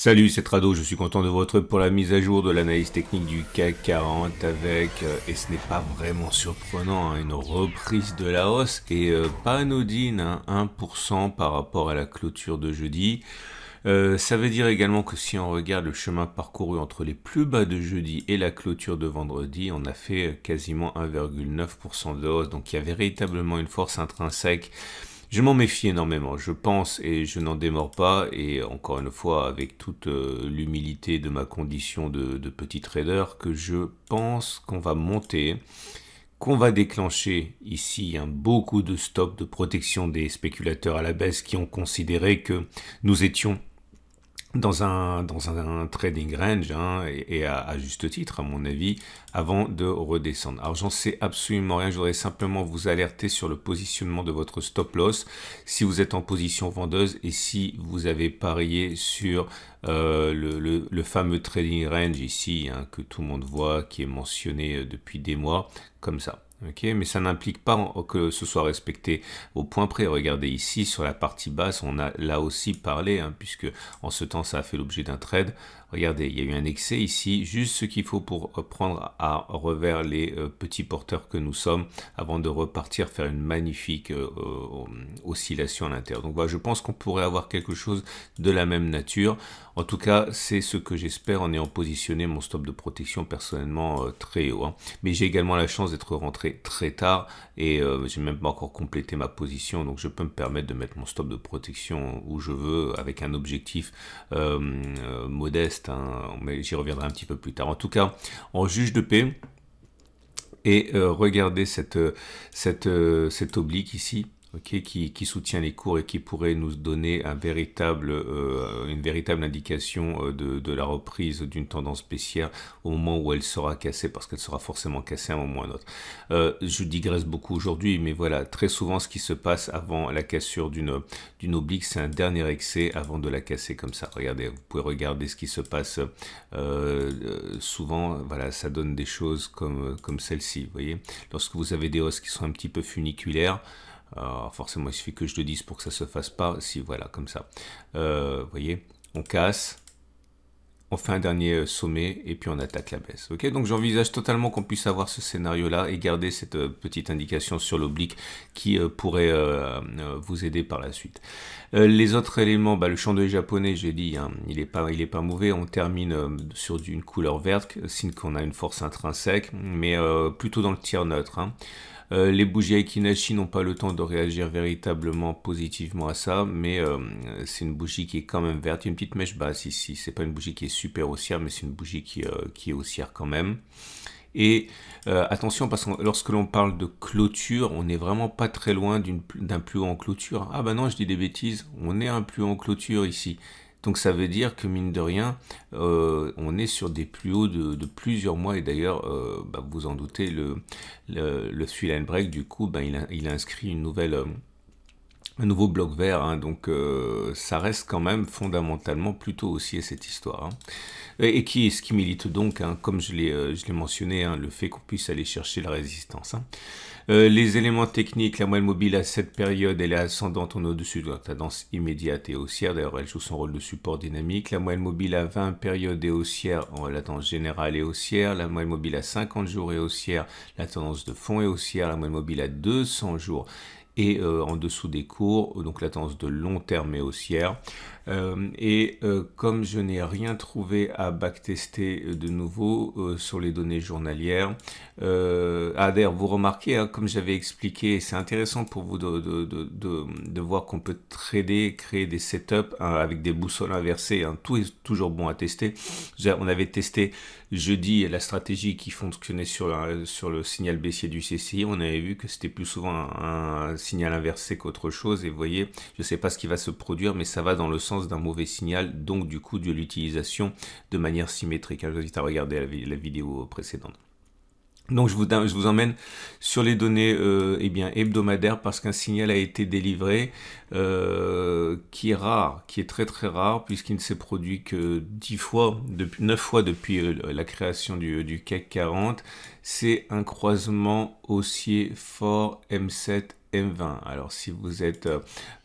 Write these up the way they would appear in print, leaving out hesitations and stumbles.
Salut, c'est Trado, je suis content de vous retrouver pour la mise à jour de l'analyse technique du CAC 40 avec, et ce n'est pas vraiment surprenant, hein, une reprise de la hausse et pas anodine, hein, 1% par rapport à la clôture de jeudi. Ça veut dire également que si on regarde le chemin parcouru entre les plus bas de jeudi et la clôture de vendredi, on a fait quasiment 1,9% de hausse, donc il y a véritablement une force intrinsèque. Je m'en méfie énormément, je pense, et je n'en démords pas, et encore une fois, avec toute l'humilité de ma condition de petit trader, que je pense qu'on va monter, qu'on va déclencher ici beaucoup de stops de protection des spéculateurs à la baisse qui ont considéré que nous étions dans un trading range, hein, et à juste titre à mon avis, avant de redescendre. Alors j'en sais absolument rien, je voudrais simplement vous alerter sur le positionnement de votre stop loss si vous êtes en position vendeuse et si vous avez parié sur le fameux trading range ici, hein, que tout le monde voit, qui est mentionné depuis des mois, comme ça. Okay, mais ça n'implique pas que ce soit respecté au point près. Regardez ici sur la partie basse, on a là aussi parlé, hein, puisque en ce temps ça a fait l'objet d'un trade. Regardez, il y a eu un excès ici, juste ce qu'il faut pour prendre à revers les petits porteurs que nous sommes avant de repartir faire une magnifique oscillation à l'intérieur. Donc voilà, je pense qu'on pourrait avoir quelque chose de la même nature. En tout cas, c'est ce que j'espère en ayant positionné mon stop de protection personnellement très haut, hein. Mais j'ai également la chance d'être rentré très tard et j'ai même pas encore complété ma position, donc je peux me permettre de mettre mon stop de protection où je veux avec un objectif modeste, hein, mais j'y reviendrai un petit peu plus tard. En tout cas, en juge de paix, et regardez cette oblique ici. Okay, qui soutient les cours et qui pourrait nous donner une véritable indication de la reprise d'une tendance baissière au moment où elle sera cassée, parce qu'elle sera forcément cassée à un moment ou à un autre. Je digresse beaucoup aujourd'hui, mais voilà, très souvent ce qui se passe avant la cassure d'une oblique, c'est un dernier excès avant de la casser comme ça. Regardez, vous pouvez regarder ce qui se passe souvent, voilà, ça donne des choses comme celle-ci, vous voyez. Lorsque vous avez des hausses qui sont un petit peu funiculaires, forcément il suffit que je le dise pour que ça se fasse pas, si voilà, comme ça, vous voyez, on casse, on fait un dernier sommet et puis on attaque la baisse. Ok, donc j'envisage totalement qu'on puisse avoir ce scénario-là et garder cette petite indication sur l'oblique qui pourrait vous aider par la suite. Les autres éléments, le chandelier japonais, j'ai dit, hein, il est pas mauvais. On termine sur une couleur verte, signe qu'on a une force intrinsèque, mais plutôt dans le tiers neutre, hein. Les bougies Aiki-Nashi n'ont pas le temps de réagir véritablement positivement à ça, mais c'est une bougie qui est quand même verte. Il y a une petite mèche basse ici, c'est pas une bougie qui est super haussière, mais c'est une bougie qui est haussière quand même. Et attention, parce que lorsque l'on parle de clôture, on n'est vraiment pas très loin d'un plus haut en clôture. Ah bah non, je dis des bêtises, on est un plus haut en clôture ici. Donc ça veut dire que mine de rien, on est sur des plus hauts de plusieurs mois. Et d'ailleurs, vous en doutez, le three line break, du coup, il a inscrit un nouveau bloc vert, hein. Donc ça reste quand même fondamentalement plutôt haussier cette histoire, hein. Et ce qui milite donc, hein, comme je l'ai mentionné, hein, le fait qu'on puisse aller chercher la résistance, hein. Les éléments techniques, la moyenne mobile à cette période, elle est ascendante, on est au-dessus de la tendance immédiate et haussière, d'ailleurs elle joue son rôle de support dynamique. La moyenne mobile à 20 périodes est haussière, la tendance générale est haussière. La moyenne mobile à 50 jours est haussière, la tendance de fond est haussière. La moyenne mobile à 200 jours et en dessous des cours, donc la tendance de long terme est haussière. Comme je n'ai rien trouvé à backtester de nouveau sur les données journalières, d'ailleurs vous remarquez, hein, comme j'avais expliqué, c'est intéressant pour vous de voir qu'on peut trader, créer des setups, hein, avec des boussoles inversées, hein. Tout est toujours bon à tester. On avait testé jeudi la stratégie qui fonctionnait sur le signal baissier du CCI. On avait vu que c'était plus souvent un signal inversé qu'autre chose, et vous voyez, je ne sais pas ce qui va se produire, mais ça va dans le sens d'un mauvais signal, donc du coup de l'utilisation de manière symétrique. Je vous invite à regarder la vidéo précédente. Donc je vous emmène sur les données hebdomadaires, parce qu'un signal a été délivré qui est rare, qui est très très rare, puisqu'il ne s'est produit que 9 fois depuis la création du CAC 40. C'est un croisement haussier fort M7 M20. Alors si vous êtes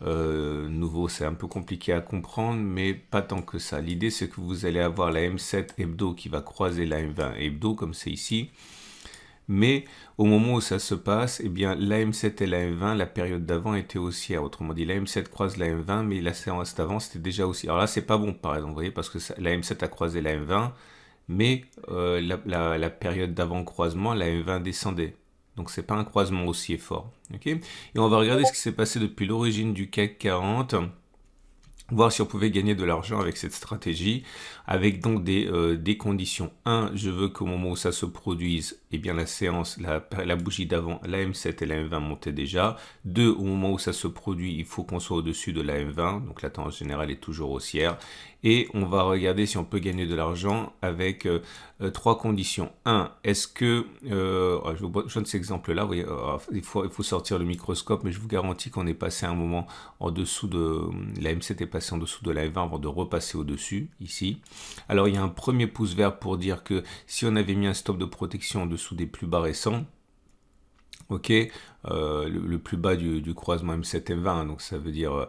nouveau, c'est un peu compliqué à comprendre, mais pas tant que ça. L'idée, c'est que vous allez avoir la M7 hebdo qui va croiser la M20 hebdo, comme c'est ici. Mais au moment où ça se passe, eh bien, la M7 et la M20, la période d'avant était haussière. Autrement dit, la M7 croise la M20, mais la séance d'avant, c'était déjà aussi. Alors là, c'est pas bon, par exemple, vous voyez, parce que la M7 a croisé la M20, mais la période d'avant croisement, la M20 descendait. Donc, c'est pas un croisement haussier fort. Okay, et on va regarder ce qui s'est passé depuis l'origine du CAC 40. Voir si on pouvait gagner de l'argent avec cette stratégie, avec donc des conditions. 1, je veux qu'au moment où ça se produise, eh bien la séance, la bougie d'avant, la M7 et la M20 montaient déjà. 2, au moment où ça se produit, il faut qu'on soit au-dessus de la M20, donc la tendance générale est toujours haussière. Et on va regarder si on peut gagner de l'argent avec 3 conditions. 1, est-ce que, je vous donne cet exemple-là, vous voyez, il faut sortir le microscope, mais je vous garantis qu'on est passé un moment en dessous de, la M7 est passée en dessous de la M20 avant de repasser au-dessus, ici. Alors il y a un premier pouce vert pour dire que si on avait mis un stop de protection en dessous des plus bas récents, ok, le plus bas du croisement M7 M20, donc ça veut dire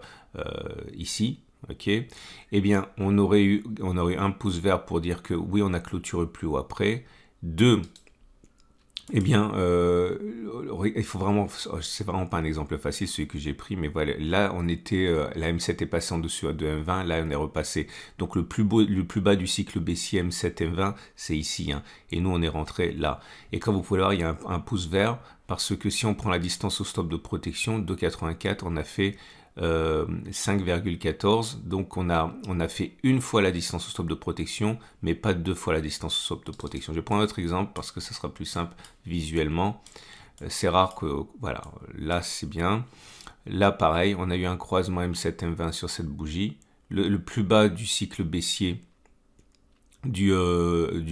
ici, ok, eh bien on aurait eu un pouce vert pour dire que oui, on a clôturé plus haut après. 2, eh bien, il faut vraiment, c'est vraiment pas un exemple facile celui que j'ai pris, mais voilà, là on était, la M7 est passée en dessous de M20, là on est repassé. Donc le plus bas du cycle baissier M7 M20, c'est ici, hein, et nous on est rentré là. Et comme vous pouvez voir, il y a un pouce vert parce que si on prend la distance au stop de protection, 2,84, on a fait 5,14, donc on a fait une fois la distance au stop de protection, mais pas 2 fois la distance au stop de protection. Je vais prendre un autre exemple parce que ça sera plus simple visuellement. C'est rare que, voilà, là c'est bien. Là pareil, on a eu un croisement M7 M20 sur cette bougie. Le plus bas du cycle baissier du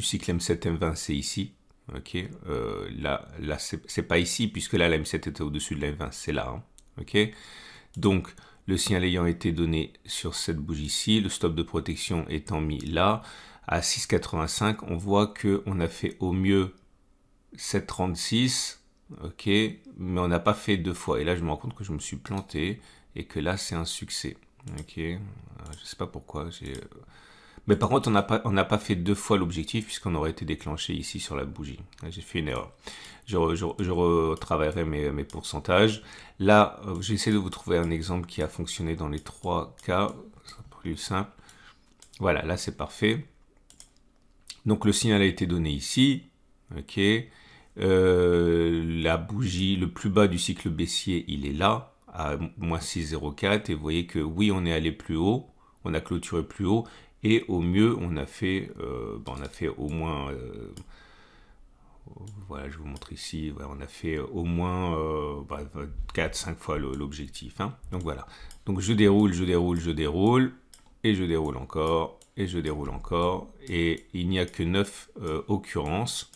cycle M7 M20, c'est ici. Ok, là c'est pas ici puisque là la M7 était au-dessus de la M20, c'est là. Hein. Ok. Donc, le signal ayant été donné sur cette bougie-ci, le stop de protection étant mis là, à 6,85, on voit qu'on a fait au mieux 7,36, ok, mais on n'a pas fait 2 fois. Et là, je me rends compte que je me suis planté et que là, c'est un succès. Ok, je ne sais pas pourquoi. Mais par contre, on n'a pas fait 2 fois l'objectif puisqu'on aurait été déclenché ici sur la bougie. J'ai fait une erreur. Je retravaillerai mes pourcentages. Là, j'essaie de vous trouver un exemple qui a fonctionné dans les 3 cas. Ce sera plus simple. Voilà, là c'est parfait. Donc le signal a été donné ici. Ok. La bougie, le plus bas du cycle baissier, il est là, à moins 6,04. Et vous voyez que oui, on est allé plus haut. On a clôturé plus haut. Et au mieux, on a fait au moins... voilà, je vous montre ici, voilà, on a fait au moins 4-5 fois l'objectif. Hein. Donc voilà. Donc je déroule, et je déroule encore, et je déroule encore, et il n'y a que 9 occurrences.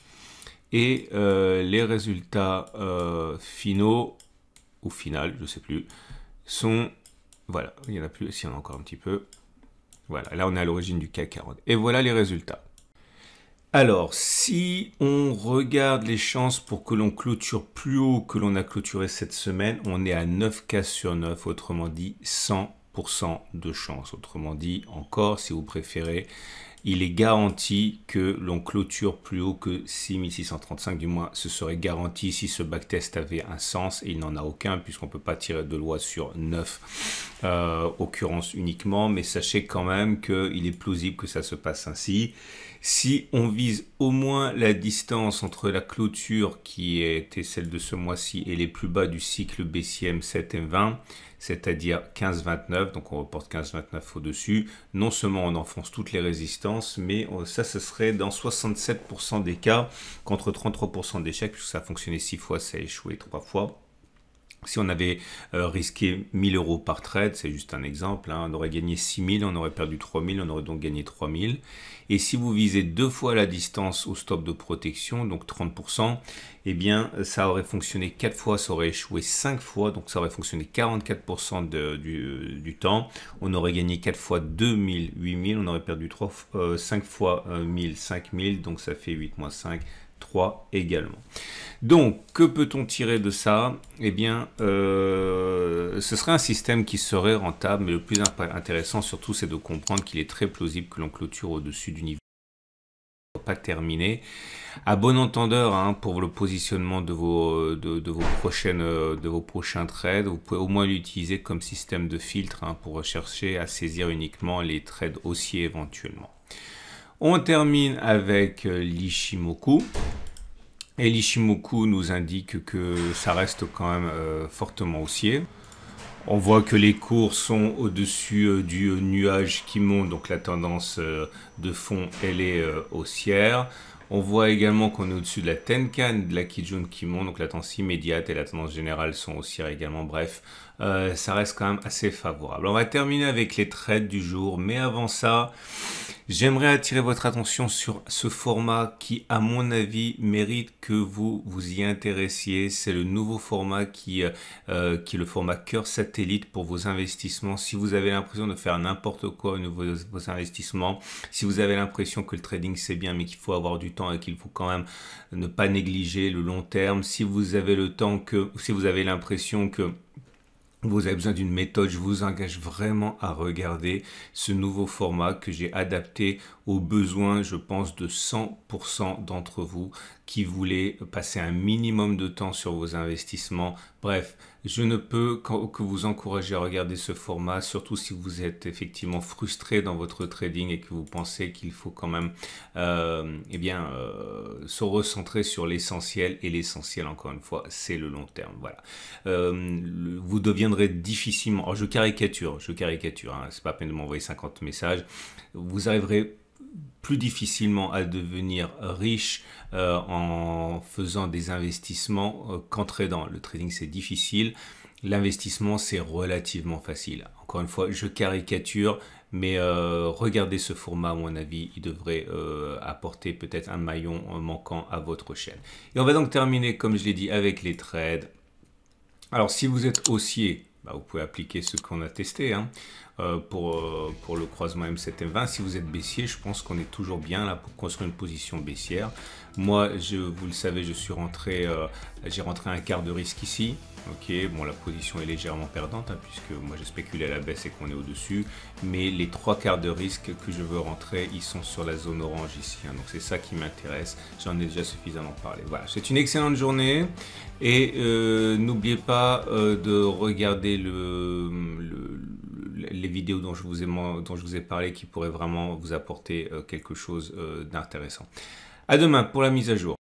Et les résultats finaux, ou final, je ne sais plus, sont... Voilà, il y en a plus, s'il y en a encore un petit peu. Voilà, là on est à l'origine du CAC 40. Et voilà les résultats. Alors, si on regarde les chances pour que l'on clôture plus haut que l'on a clôturé cette semaine, on est à 9 cas sur 9, autrement dit 100% de chance. Autrement dit, encore, si vous préférez, il est garanti que l'on clôture plus haut que 6635, du moins ce serait garanti si ce backtest avait un sens, et il n'en a aucun puisqu'on ne peut pas tirer de loi sur 9 occurrences uniquement, mais sachez quand même qu'il est plausible que ça se passe ainsi. Si on vise au moins la distance entre la clôture qui était celle de ce mois-ci et les plus bas du cycle baissier M7 M20, c'est-à-dire 15,29, donc on reporte 15,29 au-dessus, non seulement on enfonce toutes les résistances, mais ça, ce serait dans 67% des cas contre 33% d'échecs, puisque ça a fonctionné 6 fois, ça a échoué 3 fois. Si on avait risqué 1000 € par trade, c'est juste un exemple, hein, on aurait gagné 6000, on aurait perdu 3000, on aurait donc gagné 3000. Et si vous visez 2 fois la distance au stop de protection, donc 30%, eh bien ça aurait fonctionné 4 fois, ça aurait échoué 5 fois, donc ça aurait fonctionné 44% du temps. On aurait gagné 4 fois 2000, 8000, on aurait perdu 5 fois 1000, 5000, donc ça fait 8 moins 5, 3 également. Donc, que peut-on tirer de ça? Eh bien, ce serait un système qui serait rentable, mais le plus intéressant surtout, c'est de comprendre qu'il est très plausible que l'on clôture au-dessus du niveau pas terminé. À bon entendeur, hein, pour le positionnement de vos prochains trades, vous pouvez au moins l'utiliser comme système de filtre, hein, pour chercher à saisir uniquement les trades haussiers éventuellement. On termine avec l'Ichimoku. Et l'Ichimoku nous indique que ça reste quand même fortement haussier. On voit que les cours sont au-dessus du nuage qui monte, donc la tendance de fond, elle est haussière. On voit également qu'on est au-dessus de la Tenkan, de la Kijun qui monte, donc la tendance immédiate et la tendance générale sont haussières également. Bref, ça reste quand même assez favorable. On va terminer avec les trades du jour, mais avant ça, j'aimerais attirer votre attention sur ce format qui, à mon avis, mérite que vous vous y intéressiez. C'est le nouveau format qui est le format cœur satellite pour vos investissements. Si vous avez l'impression de faire n'importe quoi au niveau de vos investissements, si vous avez l'impression que le trading c'est bien mais qu'il faut avoir du temps et qu'il faut quand même ne pas négliger le long terme, si vous avez si vous avez l'impression que vous avez besoin d'une méthode, je vous engage vraiment à regarder ce nouveau format que j'ai adapté aux besoins, je pense, de 100% d'entre vous qui voulez passer un minimum de temps sur vos investissements. Bref, je ne peux que vous encourager à regarder ce format, surtout si vous êtes effectivement frustré dans votre trading et que vous pensez qu'il faut quand même se recentrer sur l'essentiel. Et l'essentiel, encore une fois, c'est le long terme. Voilà. Vous deviendrez difficilement, alors je caricature, hein, c'est pas la peine de m'envoyer 50 messages, vous arriverez plus difficilement à devenir riche en faisant des investissements qu'en tradant. Le trading c'est difficile, l'investissement c'est relativement facile. Encore une fois, je caricature, mais regardez ce format, à mon avis, il devrait apporter peut-être un maillon manquant à votre chaîne. Et on va donc terminer, comme je l'ai dit, avec les trades. Alors si vous êtes haussier, vous pouvez appliquer ce qu'on a testé, hein, pour le croisement M7-M20. Si vous êtes baissier, je pense qu'on est toujours bien là pour construire une position baissière. Moi, vous le savez, j'ai rentré un quart de risque ici. Ok, bon, la position est légèrement perdante, hein, puisque moi j'ai spéculé à la baisse et qu'on est au-dessus. Mais les 3 quarts de risque que je veux rentrer, ils sont sur la zone orange ici, hein, donc c'est ça qui m'intéresse. J'en ai déjà suffisamment parlé. Voilà, c'est une excellente journée. Et n'oubliez pas de regarder les vidéos dont je vous ai parlé qui pourraient vraiment vous apporter quelque chose d'intéressant. À demain pour la mise à jour.